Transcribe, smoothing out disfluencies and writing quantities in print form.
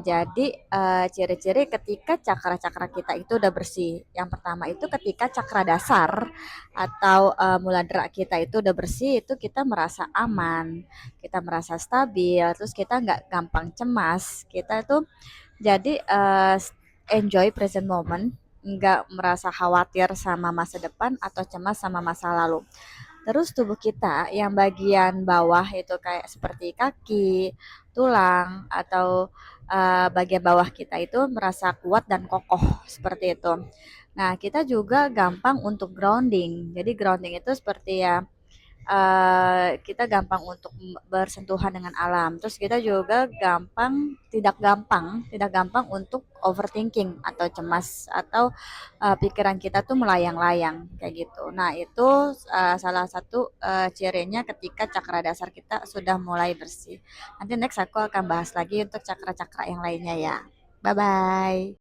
Jadi, ciri-ciri ketika cakra-cakra kita itu udah bersih. Yang pertama itu ketika cakra dasar atau, muladera kita itu udah bersih, itu kita merasa aman, kita merasa stabil, terus kita nggak gampang cemas, kita tuh jadi, enjoy present moment, nggak merasa khawatir sama masa depan atau cemas sama masa lalu. Terus tubuh kita yang bagian bawah itu kayak seperti kaki, tulang, atau bagian bawah kita itu merasa kuat dan kokoh seperti itu. Nah, kita juga gampang untuk grounding. Jadi grounding itu seperti ya kita gampang untuk bersentuhan dengan alam. Terus kita juga tidak gampang untuk overthinking atau cemas atau pikiran kita tuh melayang-layang kayak gitu. Nah, itu salah satu cirinya ketika cakra dasar kita sudah mulai bersih. Nanti next aku akan bahas lagi untuk cakra-cakra yang lainnya ya. Bye bye.